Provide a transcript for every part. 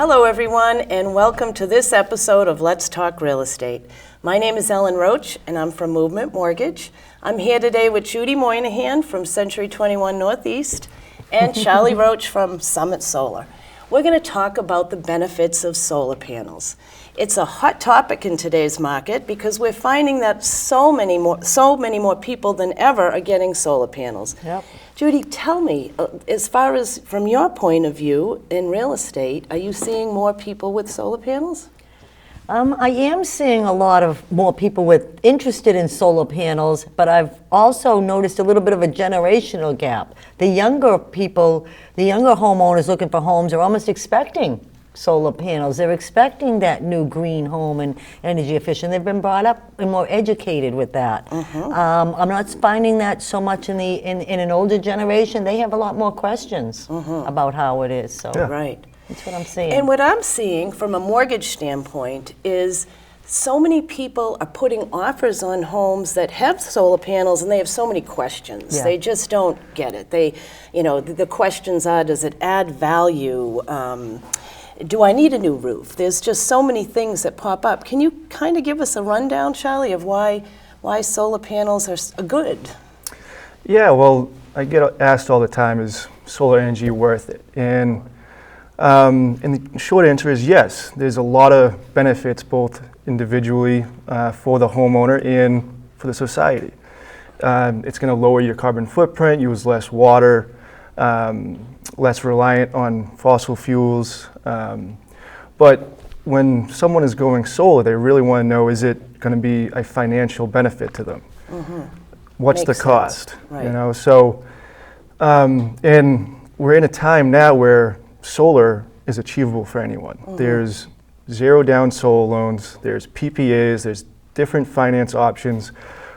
Hello everyone, and welcome to this episode of Let's Talk Real Estate. My name is Ellen Roche and I'm from Movement Mortgage. I'm here today with Judy Moynihan from Century 21 Northeast and Charlie Roche from Summit Solar. We're going to talk about the benefits of solar panels. It's a hot topic in today's market because we're finding that so many more people than ever are getting solar panels. Yep. Judy, tell me, as far as from your point of view in real estate, are you seeing more people with solar panels? I am seeing a lot of more people interested in solar panels, but I've also noticed a little bit of a generational gap. The younger people, the younger homeowners looking for homes are almost expecting solar panels. They're expecting that new green home and energy efficient. They've been brought up and more educated with that. I'm not finding that so much in an older generation. They have a lot more questions about how it is. So Right. that's what I'm seeing. And what I'm seeing from a mortgage standpoint is so many people are putting offers on homes that have solar panels and they have so many questions. Yeah. They just don't get it. The questions are, does it add value? Do I need a new roof? There's just so many things that pop up. Can you kind of give us a rundown, Charlie, of why solar panels are good? Yeah, well, I get asked all the time, is solar energy worth it? And the short answer is yes. There's a lot of benefits both individually for the homeowner and for the society. It's going to lower your carbon footprint, use less water, less reliant on fossil fuels. But when someone is going solar, they really want to know, is it going to be a financial benefit to them? What's Makes the cost? sense. Right. And we're in a time now where solar is achievable for anyone. There's zero down solar loans, there's PPAs, there's different finance options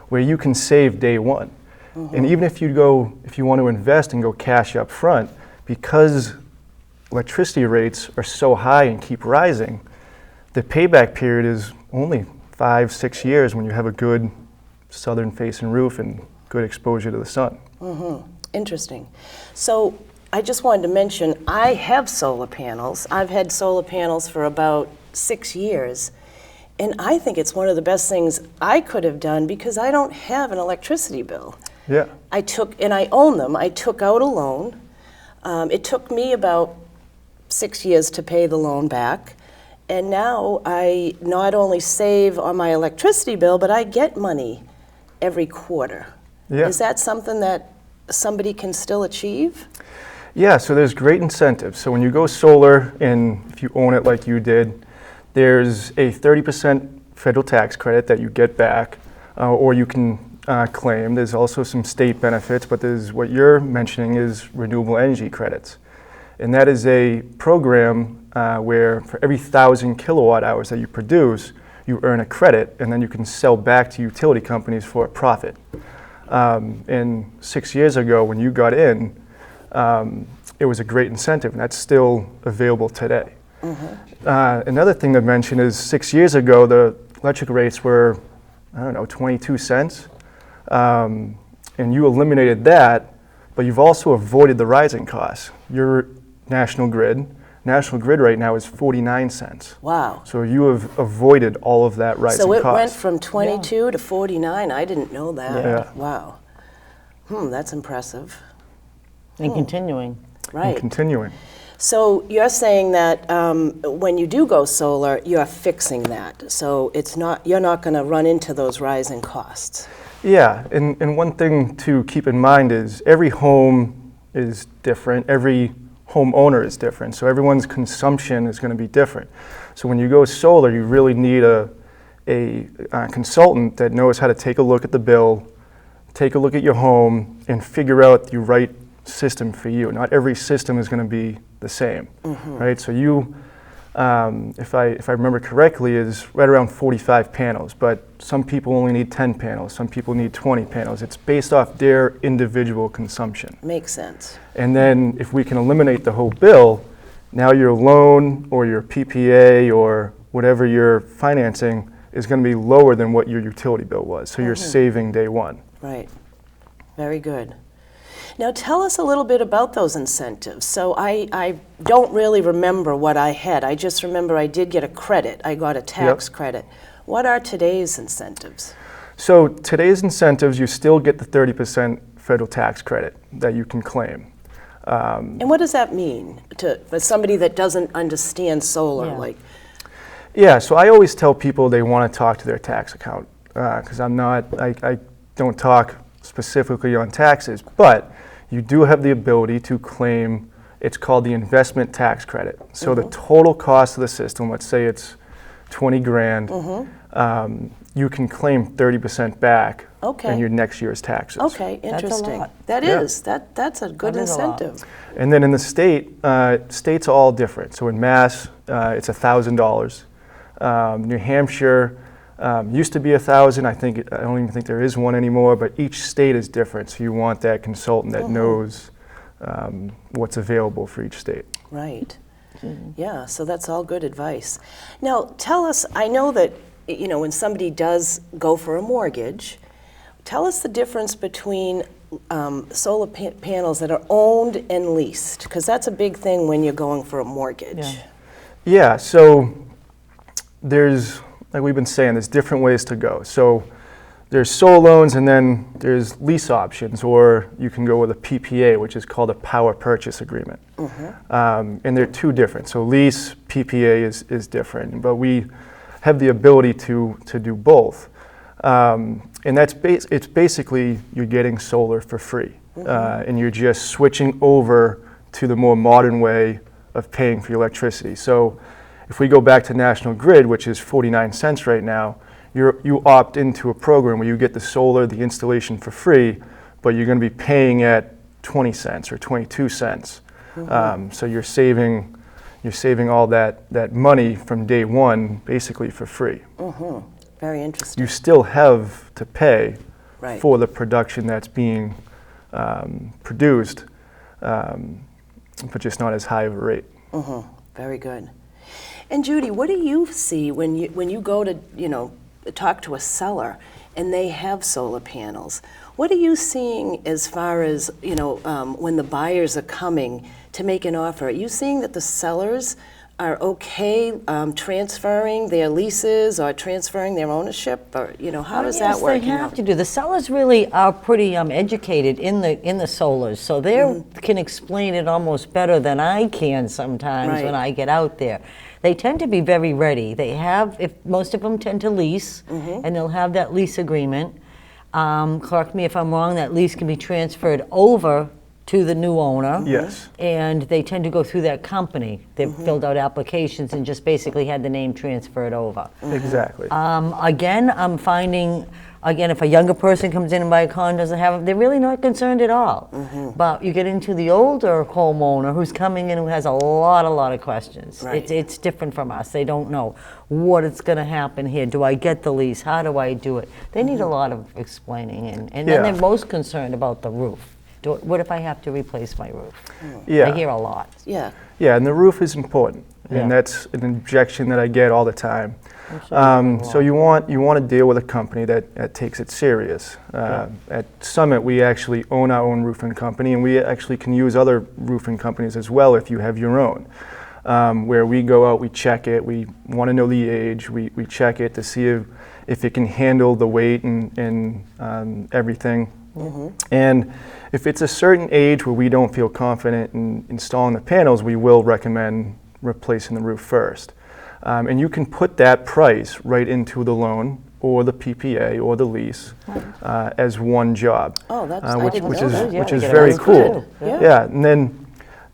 where you can save day one. And even if you want to invest and go cash up front, because electricity rates are so high and keep rising, the payback period is only 5-6 years when you have a good southern facing roof and good exposure to the sun. Interesting. So I just wanted to mention, I have solar panels. I've had solar panels for about 6 years. And I think it's one of the best things I could have done because I don't have an electricity bill. Yeah. And I own them. I took out a loan. It took me about 6 years to pay the loan back. And now I not only save on my electricity bill, but I get money every quarter. Yeah. Is that something that somebody can still achieve? Yeah, so there's great incentives. So when you go solar, and if you own it like you did, there's a 30% federal tax credit that you get back, or you can claim. There's also some state benefits, but there's what you're mentioning is renewable energy credits. And that is a program where for every 1,000 kilowatt hours that you produce, you earn a credit, and then you can sell back to utility companies for a profit. And 6 years ago, when you got in, it was a great incentive, and that's still available today. Another thing to mention is 6 years ago, the electric rates were, 22 cents. And you eliminated that, but you've also avoided the rising costs. Your National Grid right now is 49 cents. Wow. So you have avoided all of that rising cost. So it went from 22 to 49. I didn't know that. Yeah. Wow. That's impressive. And continuing. Right. And continuing. So you're saying that when you do go solar, you're fixing that. So you're not going to run into those rising costs. Yeah, and one thing to keep in mind is every home is different. Every homeowner is different. So everyone's consumption is going to be different. So when you go solar, you really need a consultant that knows how to take a look at the bill, take a look at your home, and figure out the right system for you. Not every system is going to be the same, right? So you, if I remember correctly, is right around 45 panels, but some people only need 10 panels, some people need 20 panels. It's based off their individual consumption. Makes sense. And then if we can eliminate the whole bill, now your loan or your PPA or whatever you're financing is going to be lower than what your utility bill was. So you're saving day one. Right. Very good. Now tell us a little bit about those incentives. So I don't really remember what I had. I just remember I did get a credit. I got a tax credit. What are today's incentives? So today's incentives, you still get the 30% federal tax credit that you can claim. And what does that mean for somebody that doesn't understand solar? Yeah. Like, Yeah, so I always tell people they want to talk to their tax accountant because I don't talk specifically on taxes, but you do have the ability to claim, it's called the investment tax credit. So the total cost of the system, let's say it's 20 grand, you can claim 30% back in your next year's taxes. okay, interesting. That's a lot. That's a good That is a lot. incentive. And then in the states are all different. So in Mass, it's $1,000. New Hampshire used to be $1,000. I don't even think there is one anymore. But each state is different. So you want that consultant that knows what's available for each state. Right. Yeah, so that's all good advice. Now, tell us, I know that, when somebody does go for a mortgage, tell us the difference between solar panels that are owned and leased, because that's a big thing when you're going for a mortgage. Yeah, so there's, like we've been saying, there's different ways to go. So there's solar loans, and then there's lease options, or you can go with a PPA, which is called a power purchase agreement. And they're two different. So lease, PPA is different, but we have the ability to do both. And it's basically you're getting solar for free, and you're just switching over to the more modern way of paying for your electricity. So if we go back to National Grid, which is 49 cents right now, you opt into a program where you get the solar, the installation for free, but you're going to be paying at 20 cents or 22 cents. So you're saving all that money from day one, basically for free. Very interesting. You still have to pay Right. for the production that's being produced, but just not as high of a rate. Very good. And Judy, what do you see when you go to, talk to a seller and they have solar panels? What are you seeing as far as, when the buyers are coming to make an offer? Are you seeing that the sellers are okay transferring their leases or transferring their ownership? Or, how does that work? They have to do. The sellers really are pretty educated in the solars, so they can explain it almost better than I can sometimes when I get out there. They tend to be very ready. They have, if most of them tend to lease, and they'll have that lease agreement. Correct me if I'm wrong, that lease can be transferred over to the new owner. Yes. And they tend to go through that company. They've filled out applications and just basically had the name transferred over. Exactly. Again, I'm finding, if a younger person comes in and buys a condo, doesn't have them, they're really not concerned at all. But you get into the older homeowner who's coming in who has a lot of questions. Right. It's different from us. They don't know what is going to happen here. Do I get the lease? How do I do it? They need a lot of explaining. And then they're most concerned about the roof. What if I have to replace my roof? Yeah. I hear a lot. Yeah. Yeah, and the roof is important, Yeah. and that's an objection that I get all the time. So you want to deal with a company that takes it serious. At Summit, we actually own our own roofing company, and we actually can use other roofing companies as well if you have your own. Where we go out, we check it, we want to know the age, we check it to see if it can handle the weight and everything. And if it's a certain age where we don't feel confident in installing the panels, we will recommend replacing the roof first. And you can put that price right into the loan or the PPA or the lease as one job. Oh, that's I didn't which know is that. which Yeah, is we get very it. cool. Yeah. Yeah, and then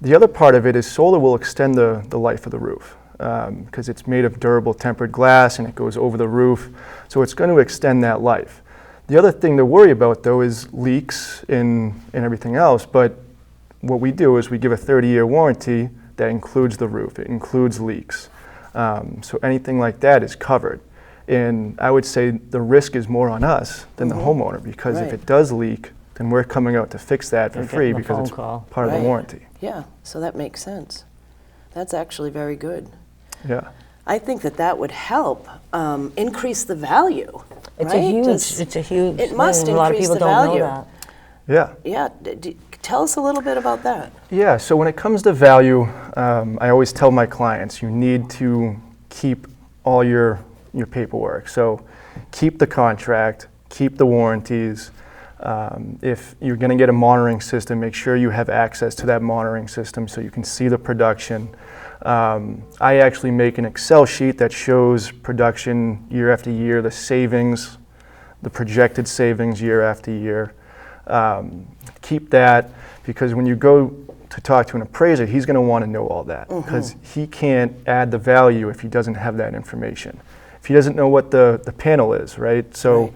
the other part of it is solar will extend the life of the roof because it's made of durable tempered glass and it goes over the roof, so it's going to extend that life. The other thing to worry about, though, is leaks and everything else, but what we do is we give a 30-year warranty that includes the roof. It includes leaks. So anything like that is covered. And I would say the risk is more on us than the homeowner, because if it does leak, then we're coming out to fix that for They're free getting a because phone it's call. part of the warranty. Yeah, so that makes sense. That's actually very good. Yeah. I think that would help increase the value. It's right? a huge It thing. must A lot of increase people the don't value. know that. Yeah. Yeah. Tell us a little bit about that. Yeah, so when it comes to value, I always tell my clients, you need to keep all your paperwork. So keep the contract, keep the warranties. If you're going to get a monitoring system, make sure you have access to that monitoring system so you can see the production. I actually make an Excel sheet that shows production year after year, the savings, the projected savings year after year. Keep that, because when you go to talk to an appraiser, he's going to want to know all that, because he can't add the value if he doesn't have that information. If he doesn't know what the panel is, right? So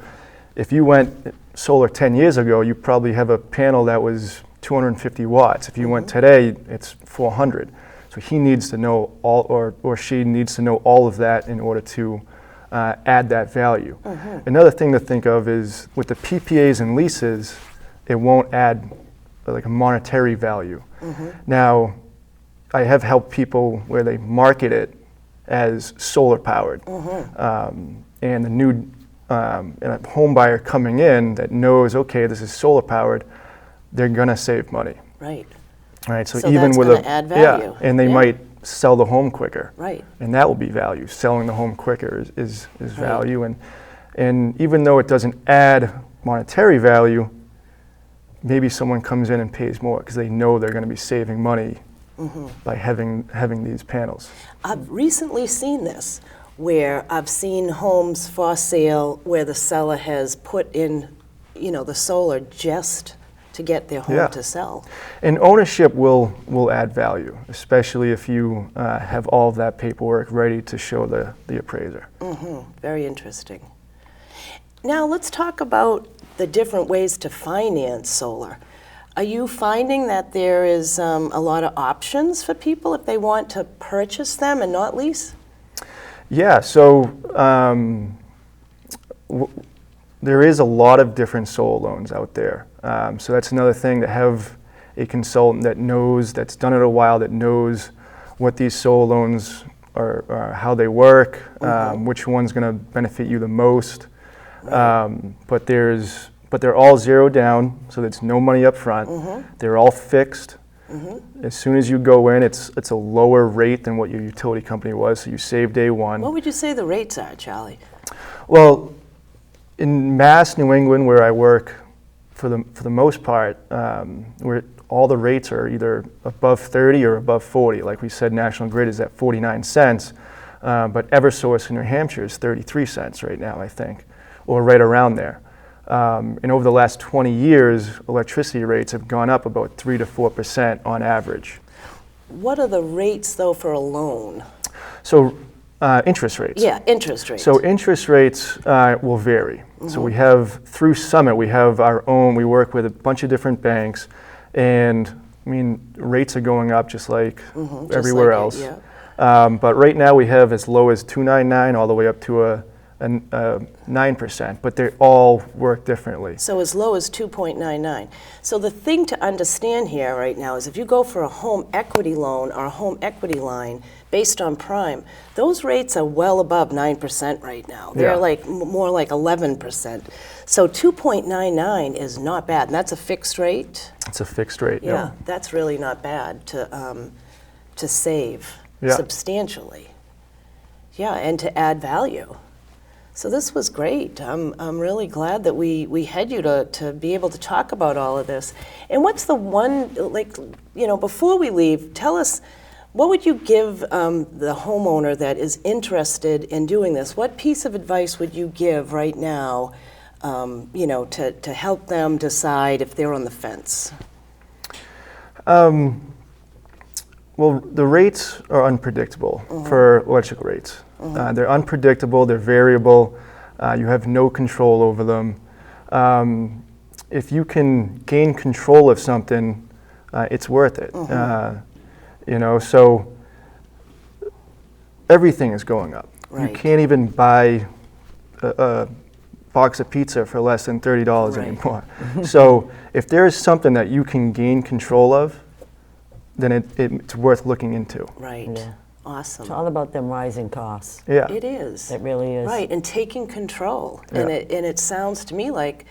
if you went solar 10 years ago, you probably have a panel that was 250 watts. If you went today, it's 400. So he needs to know all, or she needs to know all of that in order to add that value. Another thing to think of is with the PPAs and leases, it won't add like a monetary value. Now, I have helped people where they market it as solar powered. And the new and a home buyer coming in that knows, okay, this is solar powered, they're gonna save money. Right. Right. So So even that's with gonna add value. yeah, and they might sell the home quicker. Right. And that will be value. Selling the home quicker is value. And even though it doesn't add monetary value, maybe someone comes in and pays more because they know they're going to be saving money by having these panels. I've recently seen this, where I've seen homes for sale where the seller has put in, the solar just to get their home Yeah. to sell. And ownership will add value, especially if you have all of that paperwork ready to show the appraiser. Very interesting. Now let's talk about the different ways to finance solar. Are you finding that there is a lot of options for people if they want to purchase them and not lease? Yeah, so there is a lot of different solar loans out there. So that's another thing, to have a consultant that knows, that's done it a while, that knows what these solar loans are, how they work, which one's going to benefit you the most. But they're all zero down, so there's no money up front. They're all fixed. As soon as you go in, it's a lower rate than what your utility company was, so you save day one. What would you say the rates are, Charlie? Well, in Mass, New England, where I work, for the most part, where all the rates are either above 30 or above 40. Like we said, National Grid is at 49 cents, but Eversource in New Hampshire is 33 cents right now, I think, or right around there. And over the last 20 years, electricity rates have gone up about 3 to 4% on average. What are the rates, though, for a loan? So interest rates. Yeah, interest rates. So interest rates will vary. So we have, through Summit, we have our own, we work with a bunch of different banks, and I mean, rates are going up just like everywhere else. But right now we have as low as 2.99 all the way up to a 9%, but they all work differently. So as low as 2.99. So the thing to understand here right now is if you go for a home equity loan or a home equity line based on prime, those rates are well above 9% right now. They're Yeah. like more like 11%. So 2.99 is not bad, and that's a fixed rate. It's a fixed rate. Yeah, that's really not bad to save Yeah. substantially. Yeah, and to add value. So this was great. I'm really glad that we had you to be able to talk about all of this. And what's the one, before we leave, tell us, what would you give the homeowner that is interested in doing this? What piece of advice would you give right now, to help them decide if they're on the fence? Well, the rates are unpredictable for electrical rates. They're unpredictable, they're variable, you have no control over them. If you can gain control of something, it's worth it. So everything is going up. Right. You can't even buy a box of pizza for less than $30 Right. anymore. So if there is something that you can gain control of, then it's worth looking into. Right. Yeah. Awesome. It's all about them rising costs. Yeah. It is. It really is. Right, and taking control. Yeah. And it sounds to me like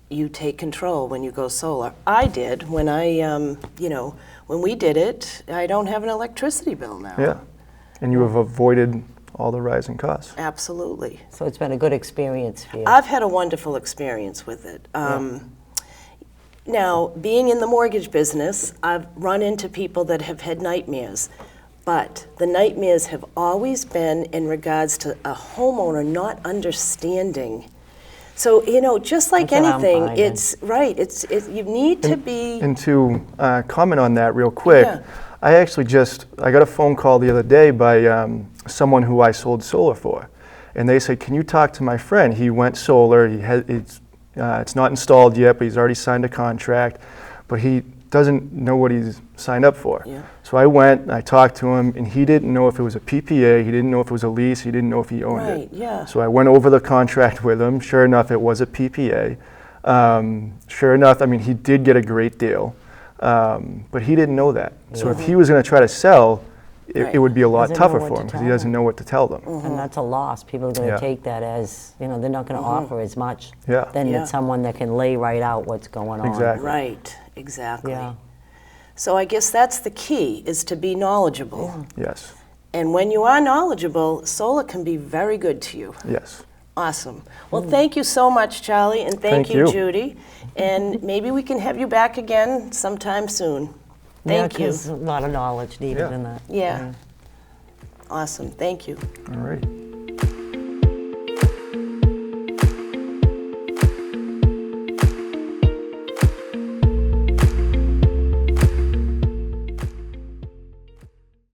you take control when you go solar. I did when when we did it. I don't have an electricity bill now. Yeah. And you have avoided all the rising costs. Absolutely. So it's been a good experience for you. I've had a wonderful experience with it. Now, being in the mortgage business, I've run into people that have had nightmares, but the nightmares have always been in regards to a homeowner not understanding. So, just like That's what I'm anything, finding. it's right. You need to be. And to comment on that real quick, Yeah. I actually I got a phone call the other day by someone who I sold solar for. And they said, can you talk to my friend? He went solar, it's not installed yet, but he's already signed a contract, but he doesn't know what he's signed up for. Yeah. So I went, and I talked to him, and he didn't know if it was a PPA, he didn't know if it was a lease, he didn't know if he owned Right, it. yeah. So I went over the contract with him. Sure enough, it was a PPA. Sure enough, he did get a great deal, but he didn't know that. So if he was going to try to sell, it would be a lot Doesn't know tougher what for to him because tell he doesn't them. know what to tell them. And that's a loss. People are going to Yeah. take that as, they're not going to offer as much Yeah. than Yeah. someone that can lay right out what's going on. Exactly. Right, exactly. Yeah. So I guess that's the key, is to be knowledgeable. Yes, And when you are knowledgeable, solar can be very good to you. yes. Awesome. Well, thank you so much, Charlie, and thank Thank you, you. Judy. And maybe we can have you back again sometime soon. Thank you. There's a lot of knowledge needed Yeah. in that. Yeah. Awesome. Thank you. All right.